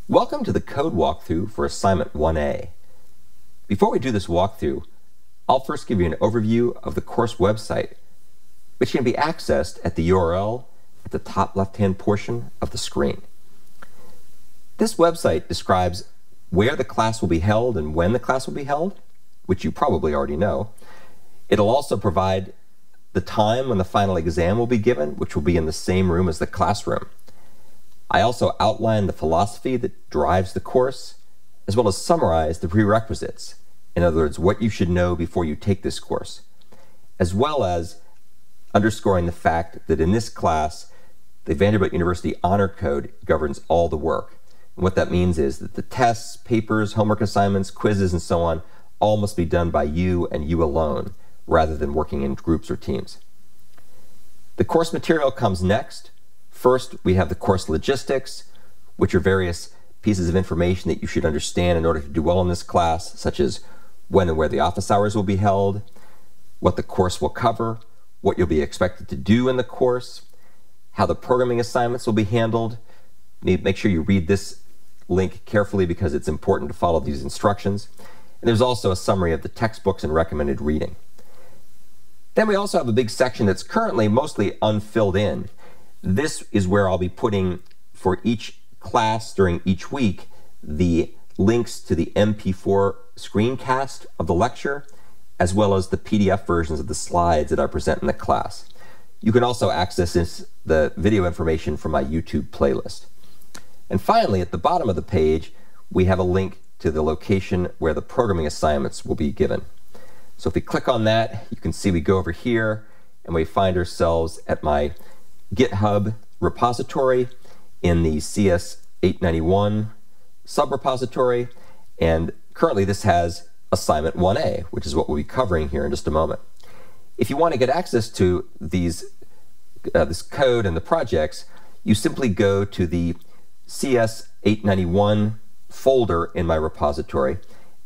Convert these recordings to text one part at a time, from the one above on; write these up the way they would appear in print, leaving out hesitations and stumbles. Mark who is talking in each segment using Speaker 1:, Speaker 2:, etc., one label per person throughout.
Speaker 1: Welcome to the code walkthrough for assignment 1A. Before we do this walkthrough, I'll first give you an overview of the course website, which can be accessed at the URL at the top left-hand portion of the screen. This website describes where the class will be held and when the class will be held, which you probably already know. It'll also provide the time when the final exam will be given, which will be in the same room as the classroom. I also outline the philosophy that drives the course, as well as summarize the prerequisites. In other words, what you should know before you take this course, as well as underscoring the fact that in this class, the Vanderbilt University Honor Code governs all the work. And what that means is that the tests, papers, homework assignments, quizzes, and so on, all must be done by you and you alone, rather than working in groups or teams. The course material comes next. First, we have the course logistics, which are various pieces of information that you should understand in order to do well in this class, such as when and where the office hours will be held, what the course will cover, what you'll be expected to do in the course, how the programming assignments will be handled. Make sure you read this link carefully because it's important to follow these instructions. And there's also a summary of the textbooks and recommended reading. Then we also have a big section that's currently mostly unfilled in. This is where I'll be putting, for each class during each week, the links to the MP4 screencast of the lecture, as well as the PDF versions of the slides that I present in the class. You can also access the video information from my YouTube playlist. And finally, at the bottom of the page, we have a link to the location where the programming assignments will be given. So if we click on that, you can see we go over here and we find ourselves at my GitHub repository in the CS891 subrepository, and currently this has assignment 1A, which is what we'll be covering here in just a moment. If you want to get access to this code and the projects, you simply go to the CS891 folder in my repository,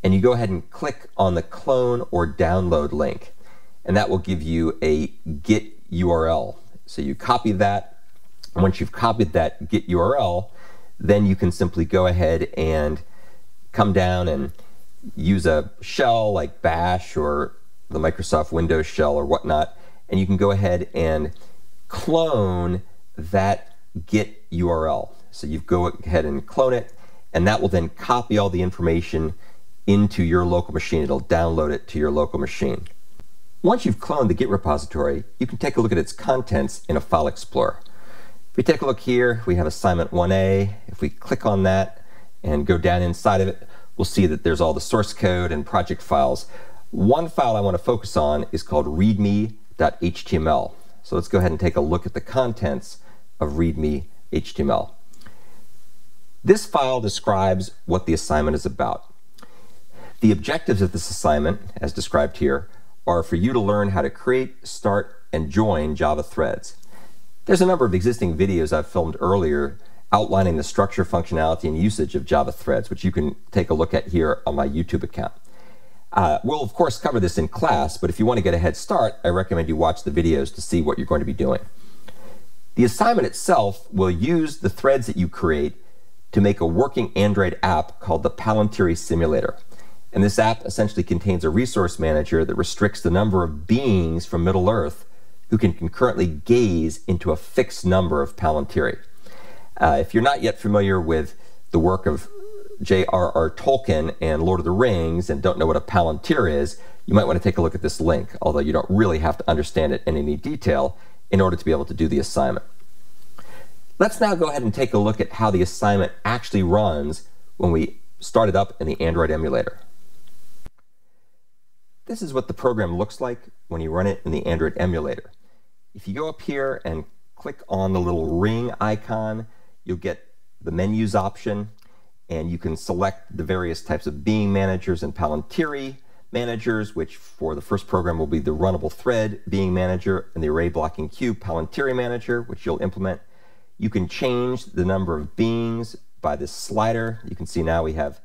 Speaker 1: and you go ahead and click on the clone or download link, and that will give you a Git URL. So you copy that, and once you've copied that Git URL, then you can simply go ahead and come down and use a shell like Bash or the Microsoft Windows shell or whatnot, and you can go ahead and clone that Git URL. So you go ahead and clone it, and that will then copy all the information into your local machine. It'll download it to your local machine. Once you've cloned the Git repository, you can take a look at its contents in a file explorer. If we take a look here, we have assignment 1A. If we click on that and go down inside of it, we'll see that there's all the source code and project files. One file I want to focus on is called Readme.html. So let's go ahead and take a look at the contents of Readme HTML. This file describes what the assignment is about. The objectives of this assignment, as described here, are for you to learn how to create, start, and join Java threads. There's a number of existing videos I've filmed earlier outlining the structure, functionality, and usage of Java threads, which you can take a look at here on my YouTube account. We'll of course cover this in class, but if you want to get a head start, I recommend you watch the videos to see what you're going to be doing. The assignment itself will use the threads that you create to make a working Android app called the Pallet Simulator. And this app essentially contains a resource manager that restricts the number of beings from Middle-earth who can concurrently gaze into a fixed number of Palantiri. If you're not yet familiar with the work of J.R.R. Tolkien and Lord of the Rings and don't know what a Palantir is, you might want to take a look at this link, although you don't really have to understand it in any detail in order to be able to do the assignment. Let's now go ahead and take a look at how the assignment actually runs when we start it up in the Android emulator. This is what the program looks like when you run it in the Android emulator. If you go up here and click on the little ring icon, you'll get the menus option, and you can select the various types of being managers and Palantiri managers, which for the first program will be the Runnable thread being manager and the array blocking queue Palantiri manager, which you'll implement. You can change the number of beings by this slider. You can see now we have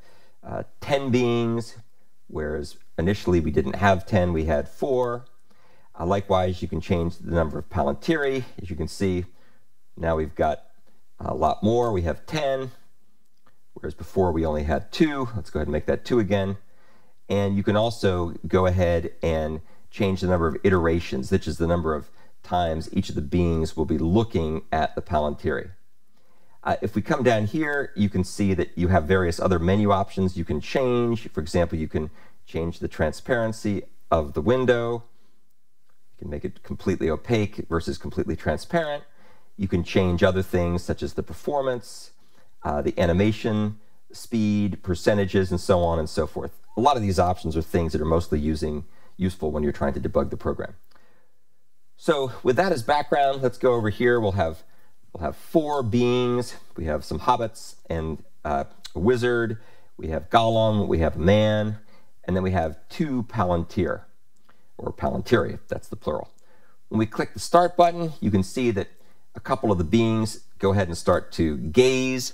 Speaker 1: 10 beings, whereas initially we didn't have 10, we had 4. Likewise, you can change the number of Palantiri. As you can see, now we've got a lot more. We have 10. whereas before we only had 2. Let's go ahead and make that 2 again. And you can also go ahead and change the number of iterations, which is the number of times each of the beings will be looking at the Palantiri. If we come down here, you can see that you have various other menu options you can change. For example, you can change the transparency of the window. You can make it completely opaque versus completely transparent. You can change other things such as the performance, the animation, speed, percentages, and so on and so forth. A lot of these options are things that are mostly useful when you're trying to debug the program. So with that as background, let's go over here. We'll have 4 beings. We have some hobbits and a wizard. We have Gollum. We have a man. And then we have 2 Palantir, or Palantiri, if that's the plural. When we click the Start button, you can see that a couple of the beings go ahead and start to gaze.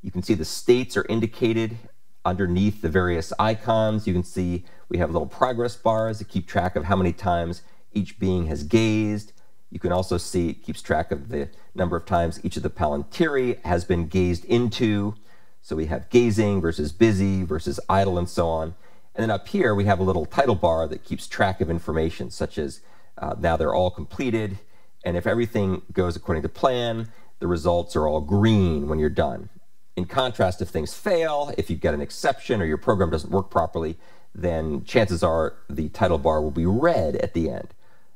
Speaker 1: You can see the states are indicated underneath the various icons. You can see we have little progress bars that keep track of how many times each being has gazed. You can also see it keeps track of the number of times each of the Palantiri has been gazed into. So we have gazing versus busy versus idle and so on. And then up here we have a little title bar that keeps track of information such as now they're all completed, and if everything goes according to plan, the results are all green when you're done. In contrast, if things fail, if you get an exception or your program doesn't work properly, then chances are the title bar will be red at the end.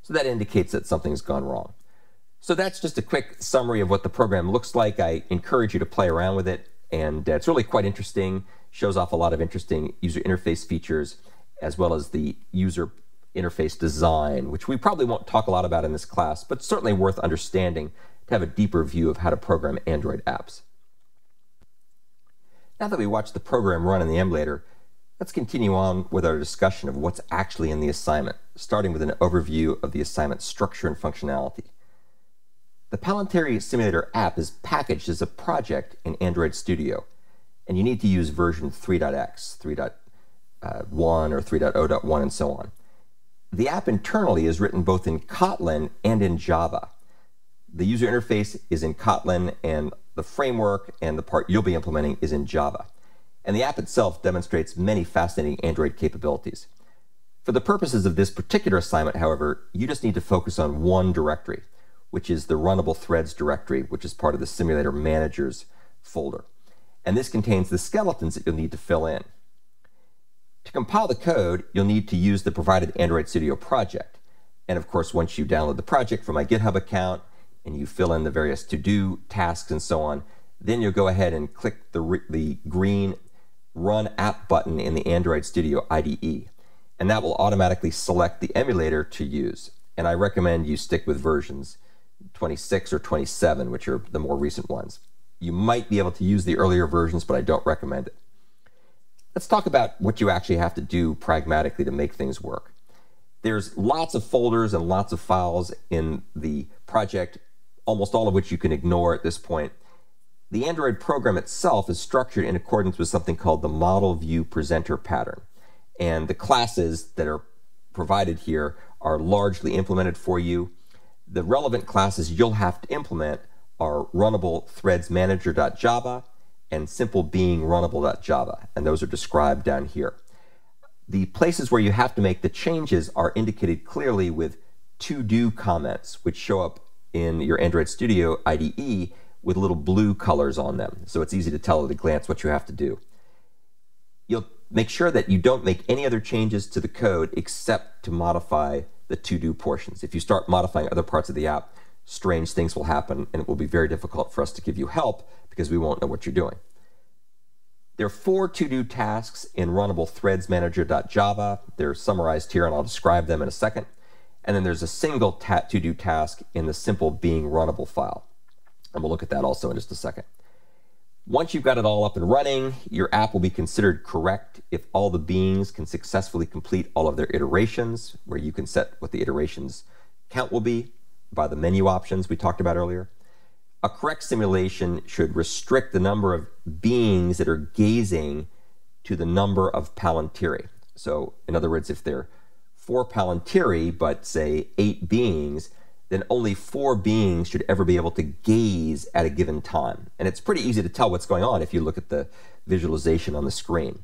Speaker 1: So that indicates that something's gone wrong. So that's just a quick summary of what the program looks like. I encourage you to play around with it, and it's really quite interesting. Shows off a lot of interesting user interface features, as well as the user interface design, which we probably won't talk a lot about in this class, but certainly worth understanding to have a deeper view of how to program Android apps. Now that we watched the program run in the emulator, let's continue on with our discussion of what's actually in the assignment, starting with an overview of the assignment structure and functionality. The Palantiri Simulator app is packaged as a project in Android Studio, and you need to use version 3.x, 3.1 or 3.0.1 and so on. The app internally is written both in Kotlin and in Java. The user interface is in Kotlin, and the framework and the part you'll be implementing is in Java. And the app itself demonstrates many fascinating Android capabilities. For the purposes of this particular assignment, however, you just need to focus on one directory, which is the Runnable Threads directory, which is part of the Simulator Managers folder. And this contains the skeletons that you'll need to fill in. To compile the code, you'll need to use the provided Android Studio project. And of course, once you download the project from my GitHub account and you fill in the various to-do tasks and so on, then you'll go ahead and click the green Run App button in the Android Studio IDE. And that will automatically select the emulator to use. And I recommend you stick with versions 26 or 27, which are the more recent ones. You might be able to use the earlier versions, but I don't recommend it. Let's talk about what you actually have to do pragmatically to make things work. There's lots of folders and lots of files in the project, almost all of which you can ignore at this point. The Android program itself is structured in accordance with something called the Model View Presenter pattern. And the classes that are provided here are largely implemented for you. The relevant classes you'll have to implement are Runnable Threads Manager.java and SimpleBeingRunnable.java, and those are described down here. The places where you have to make the changes are indicated clearly with to-do comments, which show up in your Android Studio IDE with little blue colors on them, so it's easy to tell at a glance what you have to do. You'll make sure that you don't make any other changes to the code except to modify the to-do portions. If you start modifying other parts of the app, strange things will happen, and it will be very difficult for us to give you help because we won't know what you're doing. There are 4 to-do tasks in Runnable Threads Manager.java. They're summarized here, and I'll describe them in a second. And then there's a single to-do task in the SimpleBeingRunnable file. And we'll look at that also in just a second. Once you've got it all up and running, your app will be considered correct if all the beings can successfully complete all of their iterations, where you can set what the iterations count will be by the menu options we talked about earlier. A correct simulation should restrict the number of beings that are gazing to the number of Palantiri. So in other words, if there are 4 Palantiri, but say 8 beings, then only 4 beings should ever be able to gaze at a given time. And it's pretty easy to tell what's going on if you look at the visualization on the screen.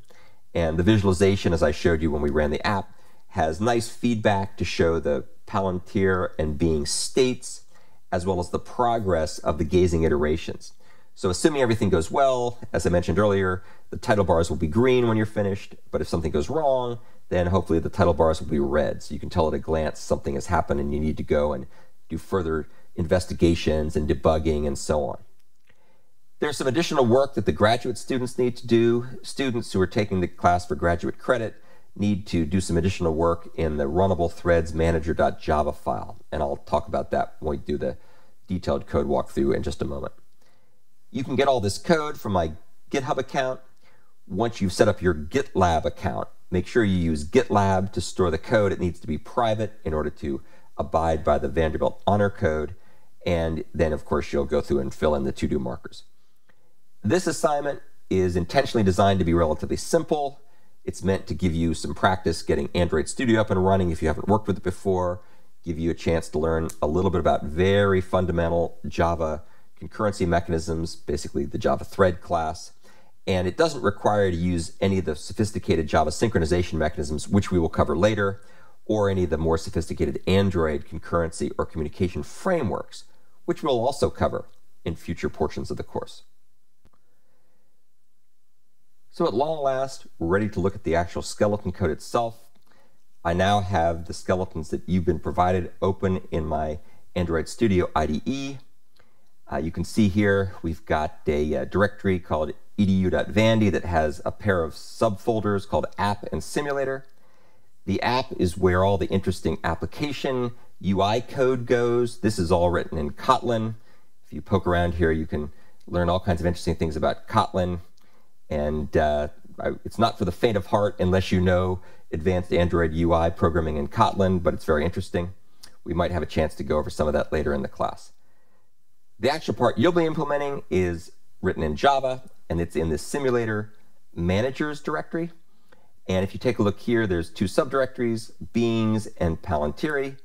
Speaker 1: And the visualization, as I showed you when we ran the app, has nice feedback to show the Palantir and being states, as well as the progress of the gazing iterations. So assuming everything goes well, as I mentioned earlier, the title bars will be green when you're finished, but if something goes wrong, then hopefully the title bars will be red. So you can tell at a glance something has happened and you need to go and do further investigations and debugging and so on. There's some additional work that the graduate students need to do. Students who are taking the class for graduate credit need to do some additional work in the Runnable threads manager.java file. And I'll talk about that when we do the detailed code walkthrough in just a moment. You can get all this code from my GitHub account. Once you've set up your GitLab account, make sure you use GitLab to store the code. It needs to be private in order to abide by the Vanderbilt Honor Code. And then, of course, you'll go through and fill in the to-do markers. This assignment is intentionally designed to be relatively simple. It's meant to give you some practice getting Android Studio up and running if you haven't worked with it before, give you a chance to learn a little bit about very fundamental Java concurrency mechanisms, basically the Java thread class. And it doesn't require you to use any of the sophisticated Java synchronization mechanisms, which we will cover later, or any of the more sophisticated Android concurrency or communication frameworks, which we'll also cover in future portions of the course. So at long last, we're ready to look at the actual skeleton code itself. I now have the skeletons that you've been provided open in my Android Studio IDE. You can see here we've got a directory called edu.vandy that has a pair of subfolders called app and simulator. The app is where all the interesting application UI code goes. This is all written in Kotlin. If you poke around here, you can learn all kinds of interesting things about Kotlin. And it's not for the faint of heart unless you know advanced Android UI programming in Kotlin, but it's very interesting. We might have a chance to go over some of that later in the class. The actual part you'll be implementing is written in Java, and it's in the simulator managers directory. And if you take a look here, there's 2 subdirectories, beings and Palantiri.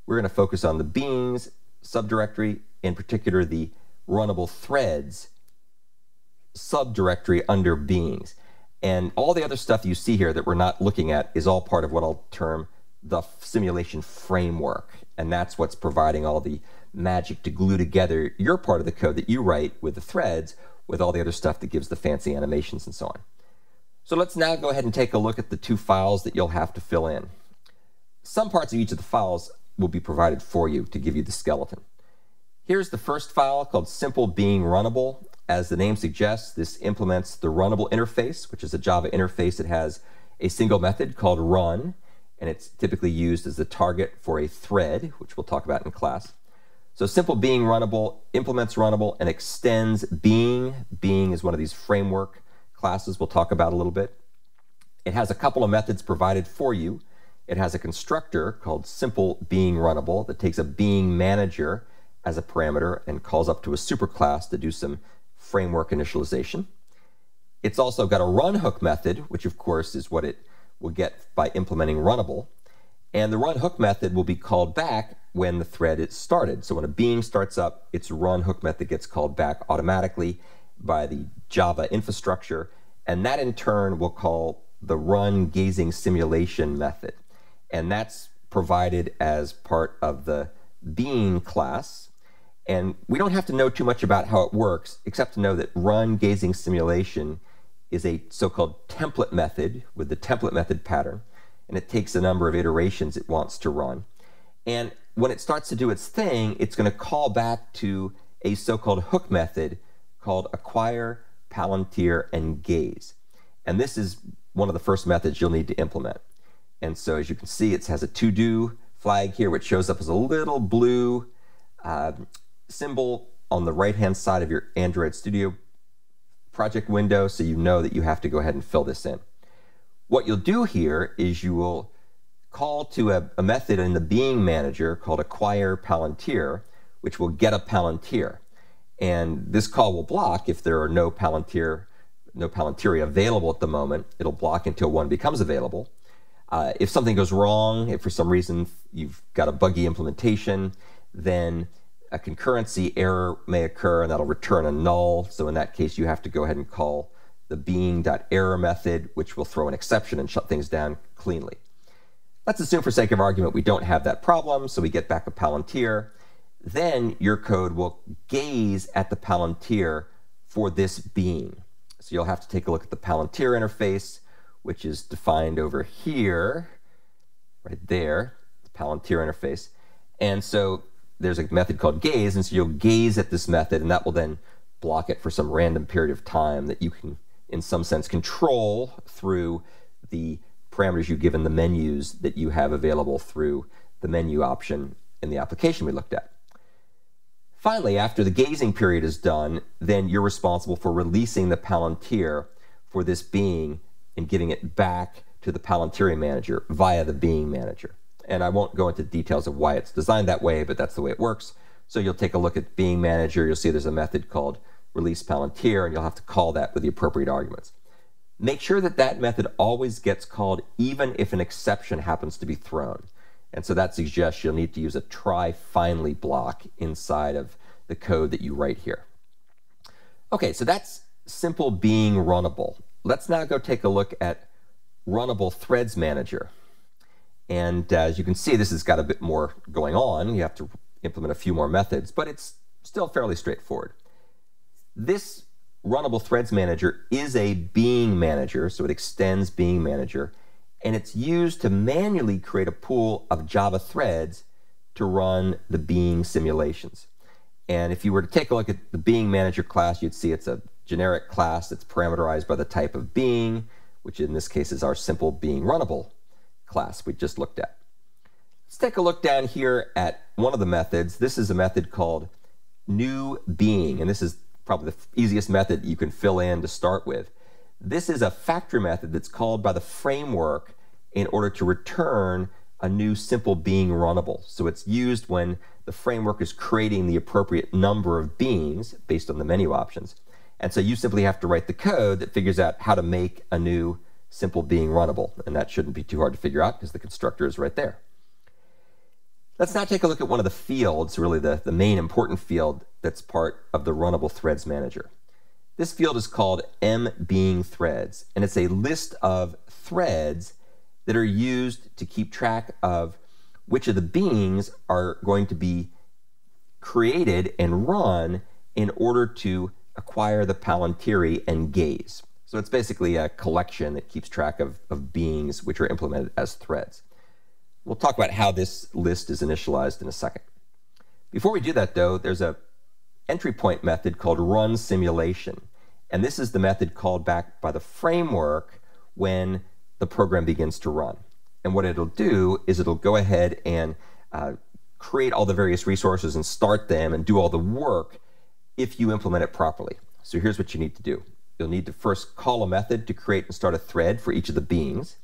Speaker 1: We're going to focus on the beings subdirectory, in particular the Runnable threads subdirectory under beings. And all the other stuff you see here that we're not looking at is all part of what I'll term the simulation framework. And that's what's providing all the magic to glue together your part of the code that you write with the threads with all the other stuff that gives the fancy animations and so on. So let's now go ahead and take a look at the 2 files that you'll have to fill in. Some parts of each of the files will be provided for you to give you the skeleton. Here's the first file called SimpleBeingRunnable. As the name suggests, this implements the Runnable interface, which is a Java interface that has a single method called run, and it's typically used as the target for a thread, which we'll talk about in class. So SimpleBeingRunnable implements Runnable and extends being. Being is one of these framework classes we'll talk about a little bit. It has a couple of methods provided for you. It has a constructor called SimpleBeingRunnable that takes a being manager as a parameter and calls up to a superclass to do some framework initialization. It's also got a runHook method, which of course is what it will get by implementing Runnable. And the runHook method will be called back when the thread is started. So when a being starts up, its runHook method gets called back automatically by the Java infrastructure. And that in turn will call the run gazing simulation method. And that's provided as part of the being class. And we don't have to know too much about how it works, except to know that run gazing simulation is a so-called template method with the template method pattern. And it takes a number of iterations it wants to run. And when it starts to do its thing, it's going to call back to a so-called hook method called acquire, Palantir, and gaze. And this is one of the first methods you'll need to implement. And so as you can see, it has a to-do flag here, which shows up as a little blue symbol on the right-hand side of your Android Studio project window, so you know that you have to go ahead and fill this in. What you'll do here is you will call to a method in the being manager called acquire Palantir, which will get a Palantir. And this call will block if there are no Palantiri available at the moment. It'll block until one becomes available. If something goes wrong, if for some reason you've got a buggy implementation, then a concurrency error may occur, and that'll return a null. So in that case, you have to go ahead and call the being.error method, which will throw an exception and shut things down cleanly. Let's assume for sake of argument we don't have that problem, so we get back a Palantir. Then your code will gaze at the Palantir for this being. So you'll have to take a look at the Palantir interface, which is defined over here, right there, the Palantir interface. And so there's a method called gaze, and so you'll gaze at this method, and that will then block it for some random period of time that you can, in some sense, control through the parameters you give in the menus that you have available through the menu option in the application we looked at. Finally, after the gazing period is done, then you're responsible for releasing the Palantir for this being and giving it back to the Palantir manager via the being manager. And I won't go into details of why it's designed that way, but that's the way it works. So you'll take a look at being manager, you'll see there's a method called release Palantir, and you'll have to call that with the appropriate arguments. Make sure that that method always gets called even if an exception happens to be thrown. And so that suggests you'll need to use a try finally block inside of the code that you write here. Okay, so that's SimpleBeingRunnable. Let's now go take a look at Runnable Threads Manager. And as you can see, this has got a bit more going on. You have to implement a few more methods, but it's still fairly straightforward. This Runnable Threads Manager is a being manager, so it extends being manager, and it's used to manually create a pool of Java threads to run the being simulations. And if you were to take a look at the being manager class, you'd see it's a generic class that's parameterized by the type of being, which in this case is our SimpleBeingRunnable class we just looked at. Let's take a look down here at one of the methods. This is a method called newBeing, and this is probably the easiest method you can fill in to start with. This is a factory method that's called by the framework in order to return a new SimpleBeingRunnable. So it's used when the framework is creating the appropriate number of beings based on the menu options. And so you simply have to write the code that figures out how to make a new SimpleBeingRunnable. And that shouldn't be too hard to figure out because the constructor is right there. Let's now take a look at one of the fields, really the main important field that's part of the Runnable Threads Manager. This field is called mBeingThreads, and it's a list of threads that are used to keep track of which of the beings are going to be created and run in order to acquire the Palantir and gaze. So it's basically a collection that keeps track of beings which are implemented as threads. We'll talk about how this list is initialized in a second. Before we do that, though, there's a entry point method called runSimulation. And this is the method called back by the framework when the program begins to run. And what it'll do is it'll go ahead and create all the various resources and start them and do all the work if you implement it properly. So here's what you need to do. You'll need to first call a method to create and start a thread for each of the beings.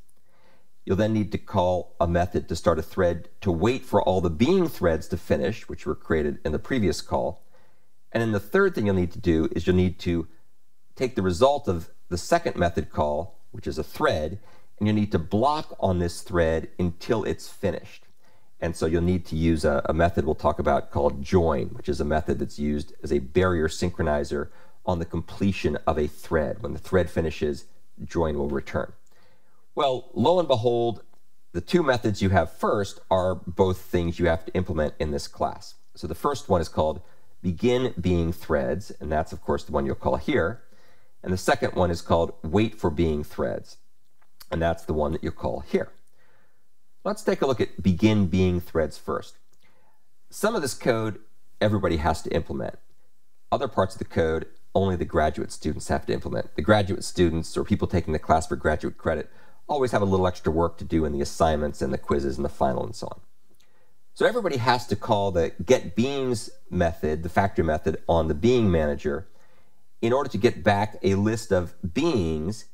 Speaker 1: You'll then need to call a method to start a thread to wait for all the being threads to finish, which were created in the previous call. And then the third thing you'll need to do is you'll need to take the result of the second method call, which is a thread, and you need to block on this thread until it's finished. And so you'll need to use a method we'll talk about called join, which is a method that's used as a barrier synchronizer on the completion of a thread. When the thread finishes, join will return. Well, lo and behold, the two methods you have first are both things you have to implement in this class. So the first one is called beginBeingThreads, and that's of course the one you'll call here. And the second one is called waitForBeingThreads, and that's the one that you'll call here. Let's take a look at beginBeingThreads first. Some of this code everybody has to implement. Other parts of the code only the graduate students have to implement. The graduate students or people taking the class for graduate credit always have a little extra work to do in the assignments and the quizzes and the final and so on. So everybody has to call the getBeings method, the factory method, on the being manager in order to get back a list of beings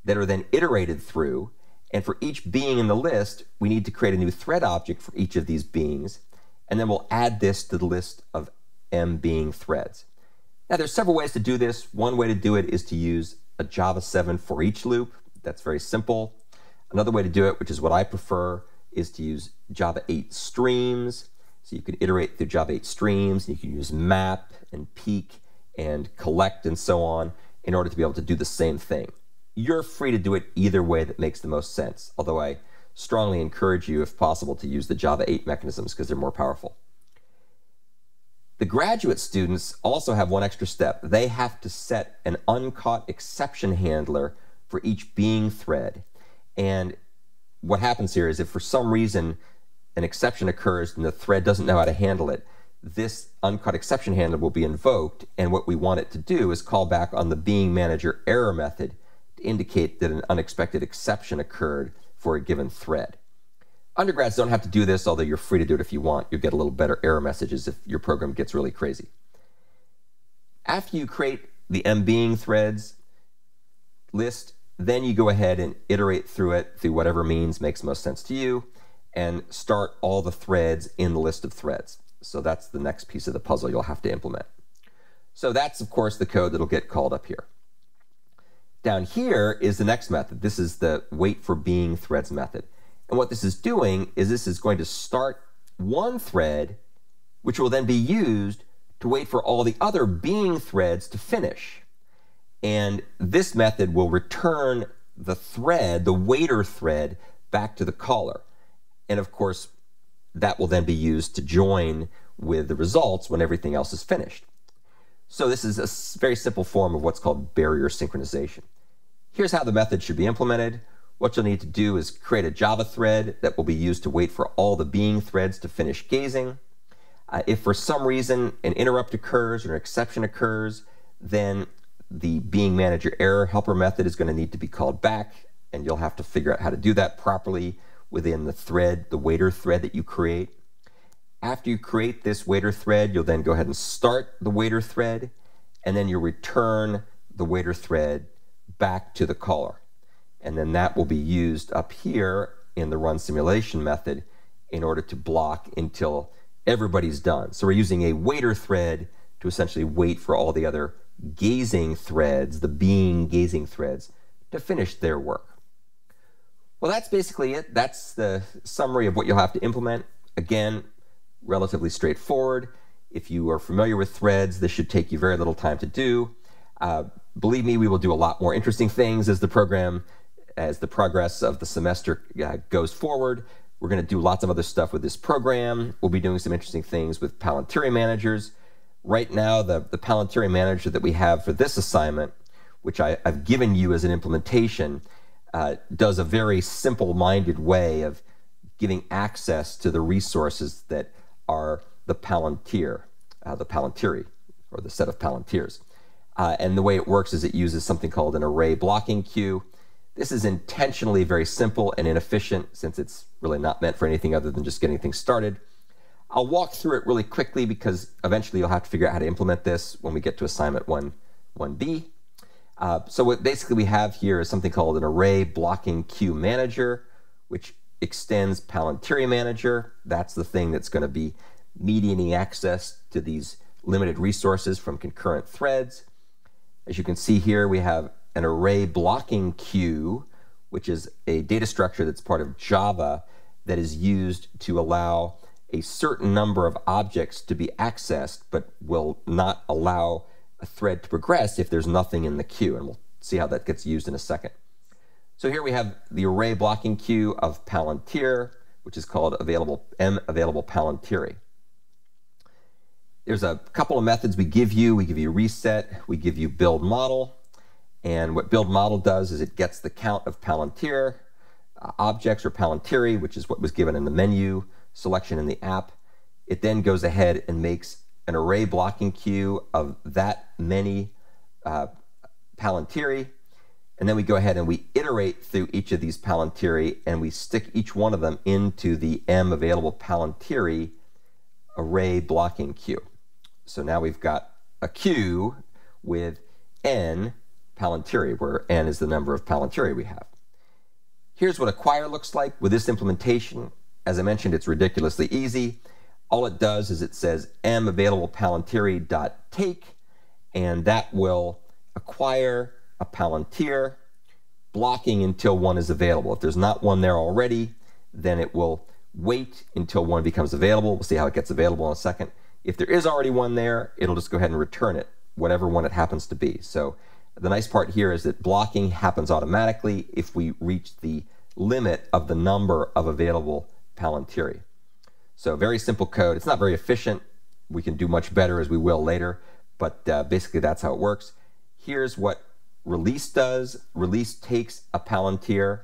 Speaker 1: that are then iterated through. And for each being in the list, we need to create a new thread object for each of these beings. And then we'll add this to the list of mBeingThreads. Now, there's several ways to do this. One way to do it is to use a Java 7 for each loop. That's very simple. Another way to do it, which is what I prefer, is to use Java 8 streams. So you can iterate through Java 8 streams, and you can use map and peek and collect and so on in order to be able to do the same thing. You're free to do it either way that makes the most sense, although I strongly encourage you, if possible, to use the Java 8 mechanisms because they're more powerful. The graduate students also have one extra step. They have to set an uncaught exception handler for each being thread. And what happens here is if for some reason an exception occurs and the thread doesn't know how to handle it, this uncaught exception handler will be invoked, and what we want it to do is call back on the being manager error method to indicate that an unexpected exception occurred for a given thread. Undergrads don't have to do this, although you're free to do it if you want. You'll get a little better error messages if your program gets really crazy. After you create the mbeing threads list, then you go ahead and iterate through it through whatever means makes most sense to you and start all the threads in the list of threads. So that's the next piece of the puzzle you'll have to implement. So that's, of course, the code that'll get called up here. Down here is the next method. This is the wait for being threads method. And what this is doing is this is going to start one thread, which will then be used to wait for all the other being threads to finish. And this method will return the thread, the waiter thread, back to the caller. And of course, that will then be used to join with the results when everything else is finished. So this is a very simple form of what's called barrier synchronization. Here's how the method should be implemented. What you'll need to do is create a Java thread that will be used to wait for all the being threads to finish gazing. If for some reason an interrupt occurs or an exception occurs, then the being manager error helper method is going to need to be called back, and you'll have to figure out how to do that properly within the thread, the waiter thread that you create. After you create this waiter thread, you'll then go ahead and start the waiter thread, and then you'll return the waiter thread back to the caller. And then that will be used up here in the run simulation method in order to block until everybody's done. So we're using a waiter thread to essentially wait for all the other gazing threads, the being gazing threads, to finish their work. Well, that's basically it. That's the summary of what you'll have to implement. Again, relatively straightforward. If you are familiar with threads, this should take you very little time to do. Believe me, we will do a lot more interesting things as the progress of the semester goes forward. We're going to do lots of other stuff with this program. We'll be doing some interesting things with Pallet managers. Right now, the Pallet manager that we have for this assignment, which I've given you as an implementation, does a very simple-minded way of giving access to the resources that are the Palantir, or the set of Palantirs. And the way it works is it uses something called an array blocking queue. This is intentionally very simple and inefficient since it's really not meant for anything other than just getting things started. I'll walk through it really quickly because eventually you'll have to figure out how to implement this when we get to assignment 1B. So what basically we have here is something called an array blocking queue manager, which extends Pallet manager. That's the thing that's going to be mediating access to these limited resources from concurrent threads. As you can see here, we have an array blocking queue, which is a data structure that's part of Java that is used to allow a certain number of objects to be accessed, but will not allow a thread to progress if there's nothing in the queue. And we'll see how that gets used in a second. So here we have the array blocking queue of Palantir, which is called available Palantiri. There's a couple of methods we give you. We give you reset, we give you build model. And what build model does is it gets the count of Palantir objects or Palantiri, which is what was given in the menu selection in the app. It then goes ahead and makes an array blocking queue of that many Palantiri. And then we go ahead and we iterate through each of these Palantiri and we stick each one of them into the available Palantiri array blocking queue. So now we've got a queue with n Palantiri, where n is the number of Palantiri we have. Here's what acquire looks like with this implementation. As I mentioned, it's ridiculously easy. All it does is it says available Palantiri.take, and that will acquire a Palantir, blocking until one is available. If there's not one there already, then it will wait until one becomes available. We'll see how it gets available in a second. If there is already one there, it'll just go ahead and return it, whatever one it happens to be. So the nice part here is that blocking happens automatically if we reach the limit of the number of available Palantiri. So very simple code. It's not very efficient. We can do much better, as we will later, but basically that's how it works. Here's what release does. Release takes a Palantir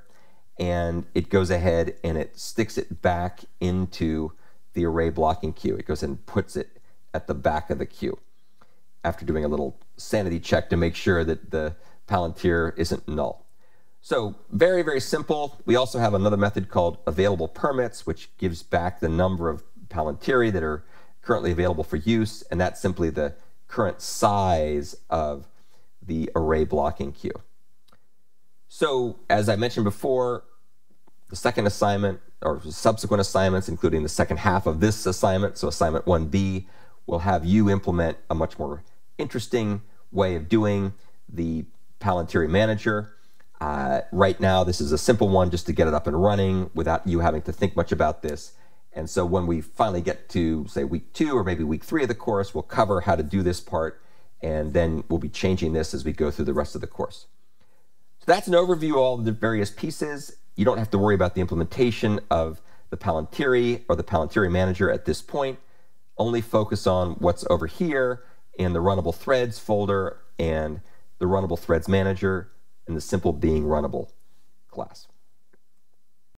Speaker 1: and it goes ahead and it sticks it back into the array blocking queue. It goes and puts it at the back of the queue after doing a little sanity check to make sure that the Palantir isn't null. So very, very simple. We also have another method called available permits, which gives back the number of Palantiri that are currently available for use, and that's simply the current size of the array blocking queue. So as I mentioned before, the second assignment, or subsequent assignments, including the second half of this assignment, so assignment 1B, will have you implement a much more interesting way of doing the Palantiri manager. Right now, this is a simple one just to get it up and running without you having to think much about this. And so when we finally get to, say, week 2 or maybe week 3 of the course, we'll cover how to do this part, and then we'll be changing this as we go through the rest of the course. So that's an overview of all the various pieces. You don't have to worry about the implementation of the Palantiri or the Palantiri manager at this point. Only focus on what's over here in the Runnable Threads folder and the Runnable Threads manager and the SimpleBeingRunnable class.